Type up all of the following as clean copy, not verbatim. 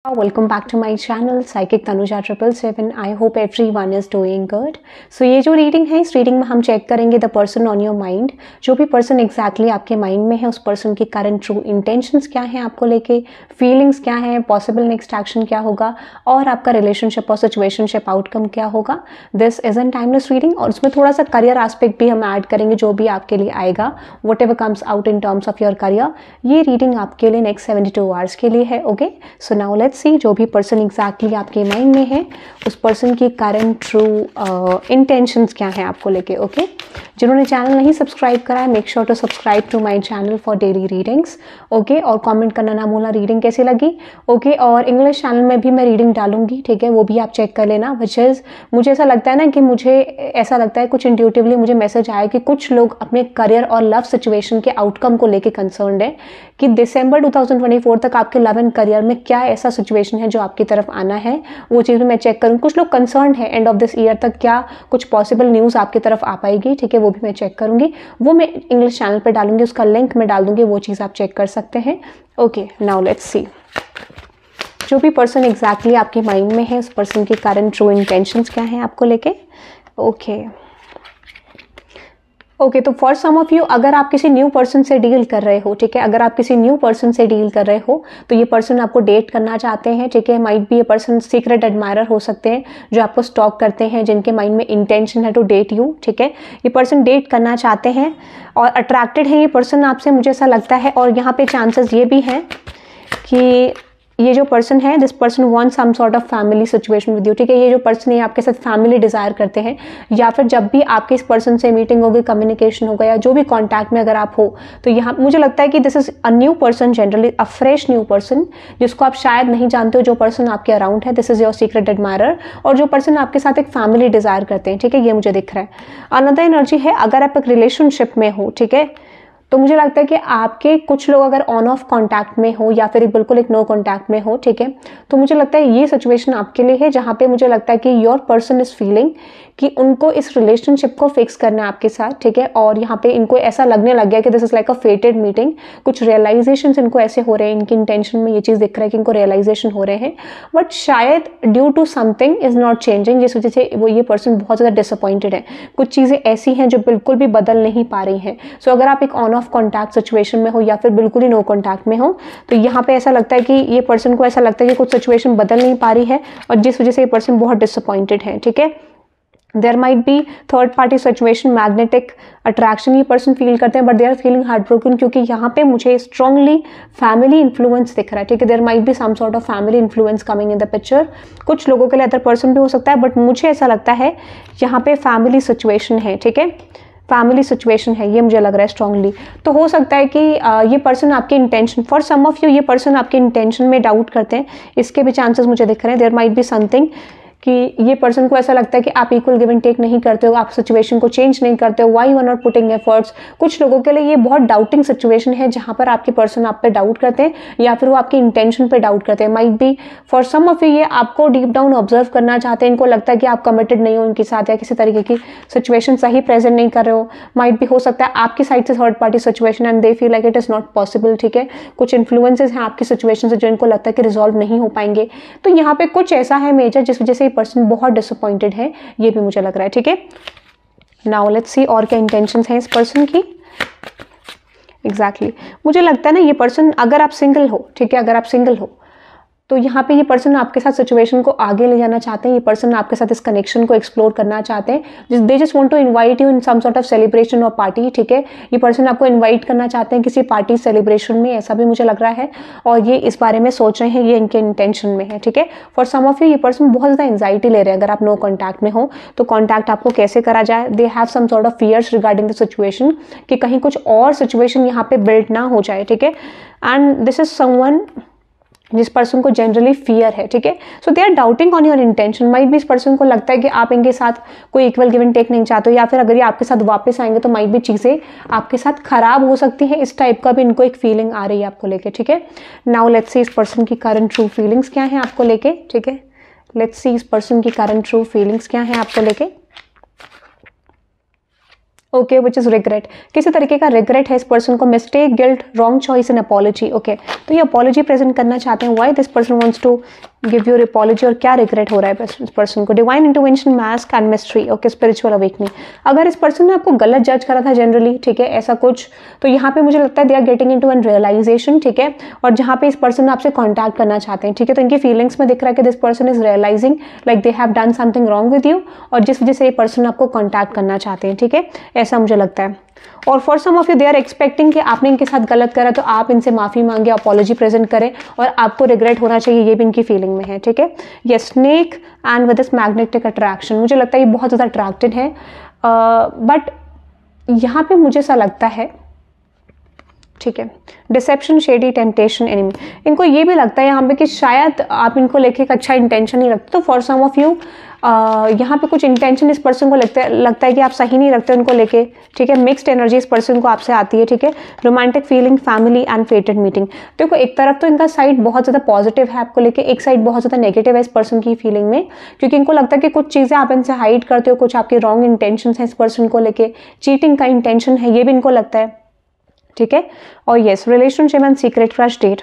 Welcome back to my channel psychic Tanuja 777। I hope everyone is doing good. So ये जो reading है, इस reading में हम चेक करेंगे the person on your mind. जो भी पर्सन एग्जैक्टली आपके माइंड में है, उस पर्सन की करंट ट्रू इंटेंशंस क्या हैं आपको लेके, फीलिंग्स क्या हैं, पॉसिबल नेक्स्ट एक्शन क्या होगा और आपका रिलेशनशिप और सिचुएशनशिप आउटकम क्या होगा। This is an timeless reading और उसमें थोड़ा सा करियर एस्पेक्ट भी हम ऐड करेंगे जो भी आपके लिए आएगा, what ever comes out in terms of your career. ये रीडिंग आपके लिए नेक्स्ट 72 आवर्स के लिए है। Okay, so now let's see जो भी पर्सन एग्जैक्टली आपके माइंड में है, उस पर्सन की करंट ट्रू इंटेंशंस क्या है आपको लेके। ओके, जिन्होंने चैनल नहीं सब्सक्राइब करा है, make sure to subscribe to my channel for daily readings. Okay, और कमेंट करना ना भूलना रीडिंग कैसी लगी। ओके, और इंग्लिश चैनल में भी मैं रीडिंग डालूंगी, ठीक है, वो भी आप चेक कर लेना। विच इज़ मुझे ऐसा लगता है ना कि मुझे ऐसा लगता है कुछ इंट्यूटिवली मुझे मैसेज आया कि कुछ लोग अपने करियर और लव सिचुएशन के आउटकम को लेके कंसर्न्ड है कि दिसंबर 2024 तक आपके लव एंड करियर में क्या ऐसा सिचुएशन है जो आपकी तरफ आना है, वो चीज़ मैं चेक करूँ। कुछ लोग कंसर्न है एंड ऑफ दिस ईयर तक क्या कुछ पॉसिबल न्यूज़ आपकी तरफ आ पाएगी, ठीक है, वो भी मैं चेक करूँगी। वो मैं इंग्लिश चैनल पर डालूंगी, उसका लिंक मैं डाल दूंगी, वो चीज़ आप चेक कर सकते हैं। ओके, नाउ लेट्स सी जो भी पर्सन एग्जैक्टली आपके माइंड में है, उस पर्सन की करंट ट्रू इंटेंशंस क्या है आपको लेके। ओके, तो फॉर सम ऑफ यू, अगर आप किसी न्यू पर्सन से डील कर रहे हो, ठीक है, अगर आप किसी न्यू पर्सन से डील कर रहे हो तो ये पर्सन आपको डेट करना चाहते हैं, ठीक है। माइट बी ये पर्सन सीक्रेट एडमायरर हो सकते हैं जो आपको स्टॉक करते हैं, जिनके माइंड में इंटेंशन है टू डेट यू, ठीक है। ये पर्सन डेट करना चाहते हैं और अट्रैक्टेड है ये पर्सन आपसे, मुझे ऐसा लगता है। और यहाँ पे चांसेस ये भी हैं कि ये जो पर्सन है, this person want some sort of family situation with you, ठीक है। ये जो पर्सन है आपके साथ फैमिली डिजायर करते हैं, या फिर जब भी आपके इस पर्सन से मीटिंग होगी, कम्युनिकेशन होगा, या जो भी कॉन्टैक्ट में अगर आप हो, तो यहाँ मुझे लगता है कि this is a new person, generally a fresh new person जिसको आप शायद नहीं जानते हो, जो पर्सन आपके अराउंड है। This is your secret admirer और जो पर्सन आपके साथ एक फैमिली डिजायर करते हैं, ठीक है, ये मुझे दिख रहा है। अनदर एनर्जी है, अगर आप एक रिलेशनशिप में हो, ठीक है, तो मुझे लगता है कि आपके कुछ लोग अगर ऑन ऑफ कांटेक्ट में हो या फिर बिल्कुल एक नो कांटेक्ट में हो, ठीक है, तो मुझे लगता है ये सिचुएशन आपके लिए है जहां पे मुझे लगता है कि योर पर्सन इज फीलिंग कि उनको इस रिलेशनशिप को फिक्स करना है आपके साथ, ठीक है। और यहाँ पे इनको ऐसा लगने लग गया कि this is like a फेटेड meeting. कुछ रियलाइजेशन इनको ऐसे हो रहे हैं, इनकी इंटेंशन में ये चीज़ दिख रहा है कि इनको रियलाइजेशन हो रहे हैं, बट शायद due to something is not changing, जिस वजह से वो ये पर्सन बहुत ज़्यादा डिसअपॉइंटेड है। कुछ चीज़ें ऐसी हैं जो बिल्कुल भी बदल नहीं पा रही हैं। सो अगर आप एक ऑन ऑफ कॉन्टैक्ट सिचुएशन में हो या फिर बिल्कुल ही नो कॉन्टैक्ट में हो, तो यहाँ पे ऐसा लगता है कि ये पर्सन को ऐसा लगता है कि कुछ सिचुएशन बदल नहीं पा रही है और जिस वजह से ये पर्सन बहुत डिसअपॉइंटेड है, ठीक है। There might be third party situation, magnetic attraction ये पर्सन फील करते हैं, but they are feeling heart broken क्योंकि यहाँ पे मुझे स्ट्रांगली फैमिली इन्फ्लुएंस दिख रहा है, ठीक है। There might be some sort of family influence coming in the picture. कुछ लोगों के लिए अदर पर्सन भी हो सकता है, बट मुझे ऐसा लगता है यहाँ पे फैमिली सिचुएशन है, ठीक है, फैमिली सिचुएशन है, ये मुझे लग रहा है स्ट्रांगली। तो हो सकता है कि ये पर्सन आपके intention, for some of you ये पर्सन आपके इंटेंशन में डाउट करते हैं, इसके भी चांसेस मुझे दिख रहे हैं। देयर माइट बी समथिंग कि ये पर्सन को ऐसा लगता है कि आप इक्वल गिव एंड टेक नहीं करते हो, आप सिचुएशन को चेंज नहीं करते हो, why you are not putting efforts. कुछ लोगों के लिए ये बहुत डाउटिंग सिचुएशन है जहां पर आपके पर्सन आप पे डाउट करते हैं या फिर वो आपके इंटेंशन पे डाउट करते हैं। Might be for some of you ये आपको डीप डाउन ऑब्जर्व करना चाहते हैं, इनको लगता है कि आप कमिटेड नहीं हो इनके साथ या किसी तरीके की सिचुएशन सही प्रेजेंट नहीं कर रहे हो। माइट बी हो सकता है आपकी साइड से third party situation and they feel like it is not possible, ठीक है। कुछ इन्फ्लुएंसेस हैं आपकी सिचुएशन से जो इनको लगता है कि रिजॉल्व नहीं हो पाएंगे। तो यहाँ पे कुछ ऐसा है मेजर जिस वजह से ये पर्सन बहुत डिसअपॉइंटेड है, ये भी मुझे लग रहा है, ठीक है। नाउ लेट्स सी और क्या इंटेंशंस हैं इस पर्सन की एग्जैक्टली। मुझे लगता है ना ये पर्सन, अगर आप सिंगल हो, ठीक है, अगर आप सिंगल हो तो यहाँ पे ये पर्सन आपके साथ सिचुएशन को आगे ले जाना चाहते हैं। ये पर्सन आपके साथ इस कनेक्शन को एक्सप्लोर करना चाहते हैं। They just want to invite you in some sort of celebration और पार्टी, ठीक है। ये पर्सन आपको इनवाइट करना चाहते हैं किसी पार्टी सेलिब्रेशन में, ऐसा भी मुझे लग रहा है, और ये इस बारे में सोच रहे हैं, ये इनके इंटेंशन में है, ठीक है। फॉर सम ऑफ यू ये पर्सन बहुत ज़्यादा एंजाइटी ले रहे हैं। अगर आप नो कॉन्टैक्ट में हो तो कॉन्टैक्ट आपको कैसे करा जाए, they have some sort of fears regarding the situation कि कहीं कुछ और सिचुएशन यहाँ पे बिल्ड ना हो जाए, ठीक है। एंड दिस इज समवन जिस पर्सन को जनरली फियर है, ठीक है। So they are doubting on your intention. Might भी इस पर्सन को लगता है कि आप इनके साथ कोई इक्वल गिव एंड टेक नहीं चाहते हो, या फिर अगर ये आपके साथ वापस आएंगे तो माइट भी चीज़ें आपके साथ खराब हो सकती हैं। इस टाइप का भी इनको एक फीलिंग आ रही है आपको लेके, ठीक है। नाउ लेट्स सी इस पर्सन की करंट ट्रू फीलिंग्स क्या है आपको लेके, ठीक है। लेट्स सी इस पर्सन की करंट ट्रू फीलिंग्स क्या है आपको लेके ओके, विच इज रिग्रेट, किसी तरीके का रिग्रेट है इस पर्सन को, mistake, guilt, wrong choice and apology. Okay, तो ये अपॉलॉजी प्रेजेंट करना चाहते हैं, why this person wants to give your apology, और क्या रिग्रेट हो रहा है इस पर्सन को। Divine intervention, mask and mystery. Okay, spiritual awakening. अगर इस पर्सन ने आपको गलत जज करा था जनरली, ठीक है, ऐसा कुछ, तो यहाँ पे मुझे लगता है they are getting into an realization, ठीक है, और जहाँ पे इस पर्सन आपसे कॉन्टैक्ट करना चाहते हैं, ठीक है, तो इनकी फीलिंग्स में दिख रहा है कि this person is realizing like they have done something wrong with you, और जिस वजह से ये पर्सन आपको कॉन्टैक्ट करना चाहते हैं, ठीक है, ऐसा मुझे लगता है। और for some of you they are expecting कि आपने इनके साथ गलत करा तो आप इनसे माफी मांगे, अपॉलॉजी प्रेजेंट करें, और आपको रिग्रेट होना चाहिए, ये भी इनकी फीलिंग में है, ठीक है। ये snake and with this magnetic attraction, मुझे लगता है ये बहुत ज़्यादा अट्रैक्टेड है, बट यहाँ पे मुझे ऐसा लगता है, ठीक है, डिसेप्शन, शेडी, टेम्पटेशन, एनिमी, इनको ये भी लगता है यहाँ पे कि शायद आप इनको लेके एक अच्छा इंटेंशन नहीं रखते, तो फॉर सम ऑफ यू यहाँ पे कुछ इंटेंशन इस पर्सन को लगता है कि आप सही नहीं रखते उनको लेके, ठीक है, मिक्स्ड एनर्जी इस पर्सन को आपसे आती है, ठीक है। Romantic feeling, family and फेटेड meeting, देखो एक तरफ तो इनका साइड बहुत ज़्यादा पॉजिटिव है आपको लेके, एक साइड बहुत ज़्यादा नेगेटिव है इस पर्सन की फीलिंग में, क्योंकि इनको लगता है कि कुछ चीज़ें आप इनसे हाइड करते हो, कुछ आपके रॉन्ग इंटेंशन है इस पर्सन को लेके, चीटिंग का इंटेंशन है, ये भी इनको लगता है, ठीक है। और yes, relationship and secret crush, date,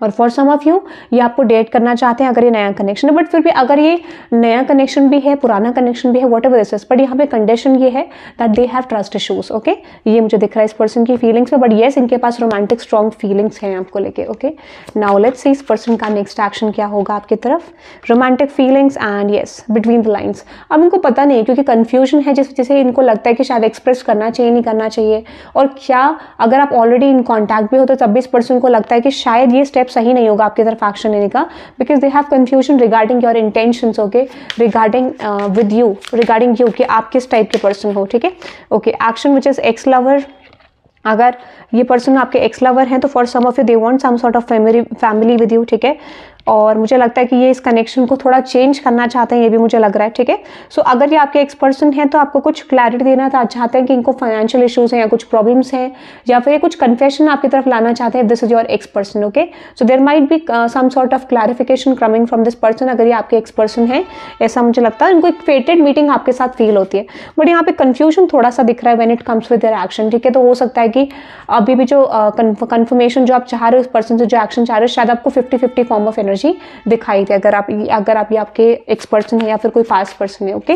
और फॉर सम ऑफ यू ये आपको डेट करना चाहते हैं अगर ये नया कनेक्शन है, बट फिर भी अगर ये नया कनेक्शन भी है, पुराना कनेक्शन भी है, what ever this is, but यहाँ पे कंडीशन ये है that they have trust issues. Okay, ये मुझे दिख रहा है इस पर्सन की फीलिंग्स में, बट येस इनके पास रोमांटिक स्ट्रॉन्ग फीलिंग्स हैं आपको लेके। ओके, नाउ लेट्स सी इस पर्सन का नेक्स्ट एक्शन क्या होगा आपकी तरफ। Romantic feelings and yes between the lines, अब इनको पता नहीं क्योंकि कन्फ्यूजन है, जिस वजह से इनको लगता है कि शायद एक्सप्रेस करना चाहिए, नहीं करना चाहिए, और क्या अगर आप ऑलरेडी इन कॉन्टैक्ट भी हो तो तब भी इस पर्सन को लगता है कि शायद ये स्टेप सही नहीं होगा आपकी तरफ एक्शन लेने का, because they have confusion regarding your intentions. Okay, regarding with you, regarding you कि आप किस टाइप के पर्सन हो, ठीक है। Okay, action which is ex lover, अगर ये पर्सन आपके एक्स लवर हैं तो for some of you they want some sort of family with you, ठीक है, और मुझे लगता है कि ये इस कनेक्शन को थोड़ा चेंज करना चाहते हैं, ये भी मुझे लग रहा है, ठीक है। सो अगर ये आपके एक्स पर्सन हैं तो आपको कुछ क्लैरिटी देना चाहते हैं कि इनको फाइनेंशियल इश्यूज हैं या कुछ प्रॉब्लम्स हैं, या फिर ये कुछ कन्फेशन आपकी तरफ लाना चाहते हैं, this is your ex person. Okay, so there might be some sort of clarification coming from this person, अगर ये आपके एक्स पर्सन है, ऐसा मुझे लगता है। इनको एक फेटेड मीटिंग आपके साथ फील होती है, बट यहाँ पे कन्फ्यूजन थोड़ा सा दिख रहा है when it comes with their action, ठीक है। तो हो सकता है कि अभी भी जो कन्फर्मेशन जो आप चाह रहे हो इस पर्सन से, जो एक्शन चाह रहे हो, शायद आपको 50-50 फॉर्म ऑफ एनर्जी दिखाई दे, अगर आप ये आपके एक्स पर्सन है या फिर कोई पास्ट पर्सन है। Okay,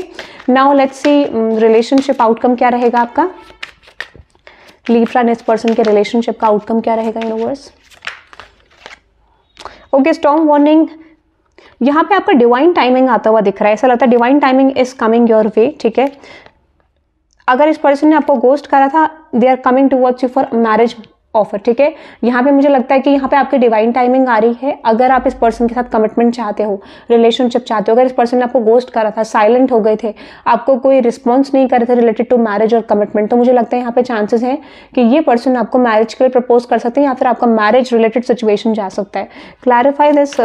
now let's see relationship outcome क्या रहेगा आपका, लीब्रा ने इस पर्सन के रिलेशनशिप का आउटकम क्या रहेगा यूनिवर्स। ओके, स्ट्रॉन्ग वार्निंग, यहाँ पे आपका डिवाइन टाइमिंग आता हुआ दिख रहा है, ऐसा लगता है divine timing is coming your way, ठीक है। अगर इस पर्सन ने आपको गोस्ट करा था, they are coming towards you for marriage offer, ठीक है। यहाँ पे मुझे लगता है कि यहाँ पे आपकी डिवाइन टाइमिंग आ रही है, अगर आप इस पर्सन के साथ कमिटमेंट चाहते हो, रिलेशनशिप चाहते हो। अगर इस पर्सन ने आपको गोस्ट करा था, साइलेंट हो गए थे, आपको कोई रिस्पॉन्स नहीं कर रहे थे रिलेटेड टू मैरिज और कमिटमेंट, तो मुझे लगता है यहाँ पे चांसेस हैं कि ये पर्सन आपको मैरिज के लिए प्रपोज कर सकते हैं, या फिर आपका मैरिज रिलेटेड सिचुएशन जा सकता है। क्लैरिफाई दिस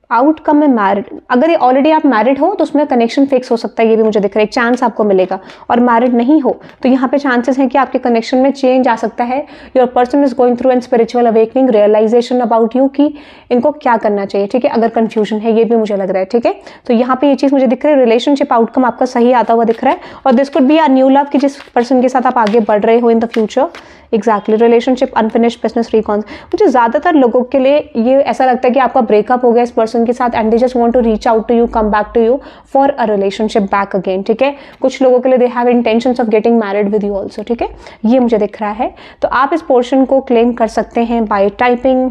आउटकम में मैरिड, अगर ये ऑलरेडी आप मैरिड हो तो उसमें कनेक्शन फिक्स हो सकता है, ये भी मुझे दिख रहा है, एक चांस आपको मिलेगा। और मैरिड नहीं हो तो यहाँ पे चांसेस हैं कि आपके कनेक्शन में चेंज आ सकता है। Your person is going through an spiritual awakening, realization about you कि इनको क्या करना चाहिए, ठीक है। अगर कंफ्यूजन है, ये भी मुझे लग रहा है, ठीक है। तो यहाँ पे ये चीज़ मुझे दिख रही है, रिलेशनशिप आउटकम आपका सही आता हुआ दिख रहा है, और this could be a new love, कि जिस पर्सन के साथ आप आगे बढ़ रहे हो in the future. Exactly, relationship unfinished business reckons, मुझे ज़्यादातर लोगों के लिए ये ऐसा लगता है कि आपका ब्रेकअप हो गया इस पर्सन के साथ, and they just want to reach out to you, come back to you for a relationship back again, ठीक है। कुछ लोगों के लिए they have intentions of getting married with you also, ठीक है, ये मुझे दिख रहा है। तो आप इस पोर्शन को क्लेम कर सकते हैं bye typing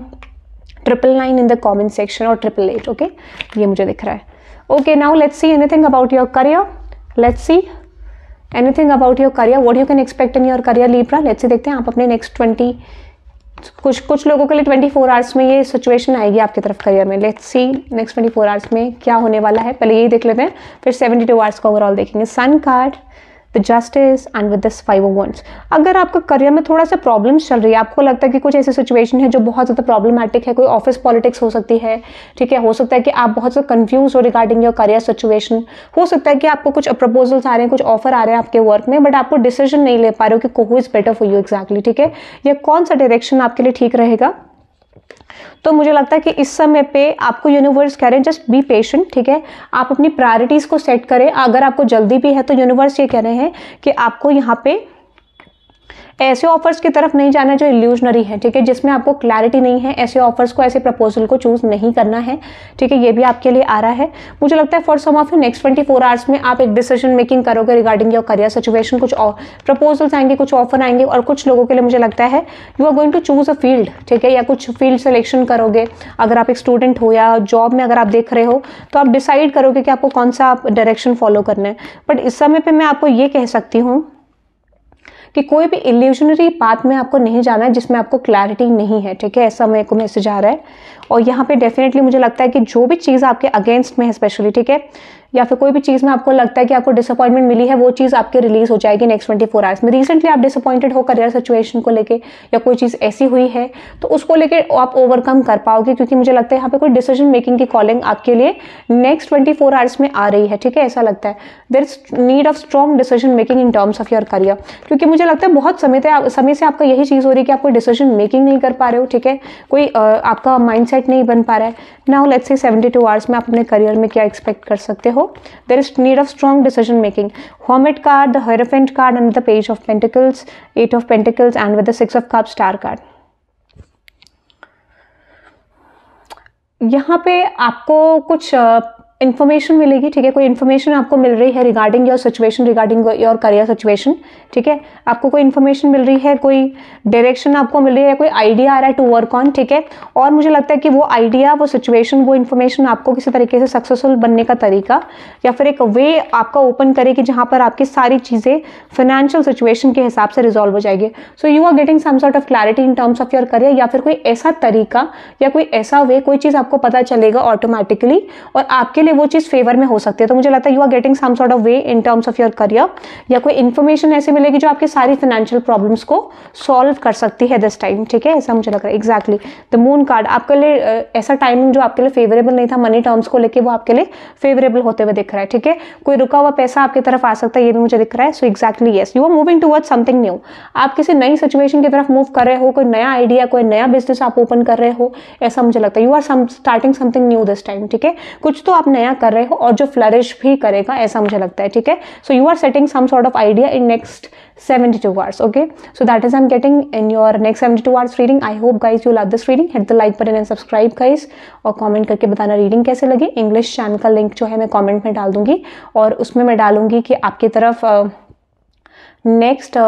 999 in the comment section और 888, ओके, ये मुझे दिख रहा है। Okay, now let's see anything about your career, let's see anything about your career, what you can expect in your career Libra. Let's see, देखते हैं आप अपने नेक्स्ट 20, कुछ लोगों के लिए 24 आवर्स में ये सिचुएशन आएगी आपकी तरफ करियर में। लेट्स सी नेक्स्ट 24 आवर्स में क्या होने वाला है, पहले यही देख लेते हैं, फिर 72 आवर्स का ओवरऑल देखेंगे। Sun card, the justice and with this 5 of wands, अगर आपका करियर में थोड़ा सा प्रॉब्लम्स चल रही है, आपको लगता है कि कुछ ऐसी सिचुएशन है जो बहुत ज़्यादा प्रॉब्लमैटिक है, कोई ऑफिस पॉलिटिक्स हो सकती है, ठीक है, हो सकता है कि आप बहुत ज़्यादा कंफ्यूज हो रिगार्डिंग योर करियर सिचुएशन, हो सकता है कि आपको कुछ प्रपोजल्स आ रहे हैं, कुछ ऑफर आ रहे हैं आपके वर्क में, बट आपको डिसीजन नहीं ले पा रहे हो कि who is better for you exactly, ठीक है, या कौन सा डायरेक्शन आपके लिए ठीक रहेगा। तो मुझे लगता है कि इस समय पे आपको यूनिवर्स कह रहे हैं जस्ट बी पेशेंट, ठीक है। आप अपनी प्रायोरिटीज को सेट करें। अगर आपको जल्दी भी है तो यूनिवर्स ये कह रहे हैं कि आपको यहाँ पे ऐसे ऑफर्स की तरफ नहीं जाना जो इल्यूजनरी है, ठीक है, जिसमें आपको क्लैरिटी नहीं है। ऐसे ऑफर्स को, ऐसे प्रपोजल को चूज नहीं करना है, ठीक है। ये भी आपके लिए आ रहा है। मुझे लगता है for some of you next 24 hours में आप एक डिसीजन मेकिंग करोगे रिगार्डिंग योर करियर सिचुएशन। कुछ प्रपोजल्स आएंगे, कुछ ऑफर आएंगे, और कुछ लोगों के लिए मुझे लगता है you are going to choose a field, ठीक है, या कुछ फील्ड सिलेक्शन करोगे। अगर आप एक स्टूडेंट हो या जॉब में अगर आप देख रहे हो तो आप डिसाइड करोगे कि आपको कौन सा डायरेक्शन फॉलो करना है। बट इस समय पे मैं आपको ये कह सकती हूँ कि कोई भी इल्यूजनरी पाथ में आपको नहीं जाना है जिसमें आपको क्लैरिटी नहीं है, ठीक है। ऐसा मेरे को मैसेज आ रहा है। और यहाँ पे डेफिनेटली मुझे लगता है कि जो भी चीज़ आपके अगेंस्ट में है स्पेशली, ठीक है, या फिर कोई भी चीज़ में आपको लगता है कि आपको डिसअपॉइंटमेंट मिली है, वो चीज़ आपके रिलीज हो जाएगी नेक्स्ट 24 आवर्स में। रिसेंटली आप डिसअपॉइंटेड हो करियर सिचुएशन को लेके, या कोई चीज़ ऐसी हुई है तो उसको लेके आप ओवरकम कर पाओगे, क्योंकि मुझे लगता है यहाँ पे कोई डिसीजन मेकिंग की कॉलिंग आपके लिए नेक्स्ट 24 आवर्स में आ रही है, ठीक है। ऐसा लगता है there is need of strong decision making in terms of your career, क्योंकि मुझे लगता है बहुत समय से आपका यही चीज़ हो रही है कि आप कोई डिसीजन मेकिंग नहीं कर पा रहे हो, ठीक है। कोई आपका माइंडसेट नहीं बन पा रहा है। नाउ लेट्स से 72 आवर्स में आप अपने करियर में क्या एक्सपेक्ट कर सकते हो। There is need of strong decision making. Hermit card, the Hierophant card, and the Page of Pentacles, 8 of Pentacles, and with the 6 of Cups, Star card. यहाँ पे आपको कुछ इन्फॉर्मेशन मिलेगी, ठीक है। कोई इन्फॉर्मेशन आपको मिल रही है regarding your situation, regarding your career situation, ठीक है। आपको कोई इन्फॉर्मेशन मिल रही है, कोई डायरेक्शन आपको मिल रही है, कोई आइडिया आ रहा है टू वर्क ऑन, ठीक है। और मुझे लगता है कि वो आइडिया, वो सिचुएशन, वो इन्फॉर्मेशन आपको किसी तरीके से सक्सेसफुल बनने का तरीका या फिर एक वे आपका ओपन करेगी जहां पर आपकी सारी चीज़ें फाइनेंशियल सिचुएशन के हिसाब से रिजॉल्व हो जाएगी। So you are getting some sort of clarity in terms of your career, या फिर कोई ऐसा तरीका या कोई ऐसा वे, कोई चीज़ आपको पता चलेगा ऑटोमेटिकली और आपके लिए वो चीज फेवर में हो सकती है। तो मुझे लगता है you are getting some sort of way in terms of your career, या कोई इन्फॉर्मेशन ऐसी मिलेगी जो आपकी सारी फाइनेंशियल प्रॉब्लम्स को सॉल्व कर सकती है दिस टाइम, ठीक है। ऐसा मुझे लग रहा है। एग्जैक्टली द मून कार्ड आपके लिए ऐसा टाइमिंग जो आपके लिए फेवरेबल नहीं था मनी टर्म्स को लेके, वो आपके लिए फेवरेबल होते हुए दिख रहा है, ठीक है। कोई रुका हुआ पैसा आपकी तरफ आ सकता है, ये भी मुझे दिख रहा है। So exactly yes, you are moving towards something new. आप किसी नई सिचुएशन की तरफ मूव कर रहे हो, कोई नया आइडिया, कोई नया बिजनेस आप ओपन कर रहे हो, ऐसा मुझे लगता है। You are starting something new this time, ठीक है। कुछ तो आप नया कर रहे हो और जो फ्लरिश भी करेगा, ऐसा मुझे लगता है, ठीक है। So you are setting some sort of idea in next 72 hours, okay? So that is I'm getting in your next 72 hours reading. I hope guys you love this reading. Hit the like button and subscribe guys, और comment करके बताना reading कैसे लगी। English channel का link जो है मैं comment में डाल दूंगी, और उसमें मैं डालूंगी कि आपकी तरफ नेक्स्ट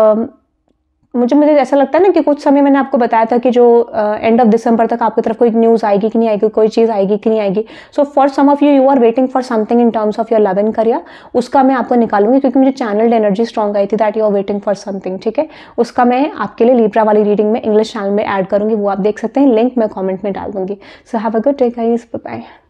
मुझे ऐसा लगता है ना कि कुछ समय मैंने आपको बताया था कि जो एंड ऑफ दिसंबर तक आपकी तरफ कोई न्यूज़ आएगी कि नहीं आएगी, कोई चीज़ आएगी कि नहीं आएगी। So for some of you are waiting for something in terms of your love and career, उसका मैं आपको निकालूंगी क्योंकि मुझे चैनल एनर्जी स्ट्रॉन्ग आई थी that you are waiting for something, ठीक है। उसका मैं आपके लिए लिब्रा वाली रीडिंग में इंग्लिश चैनल में ऐड करूंगी, वो आप देख सकते हैं, लिंक मैं कॉमेंट में डाल दूंगी। So have a good day guys, bye bye.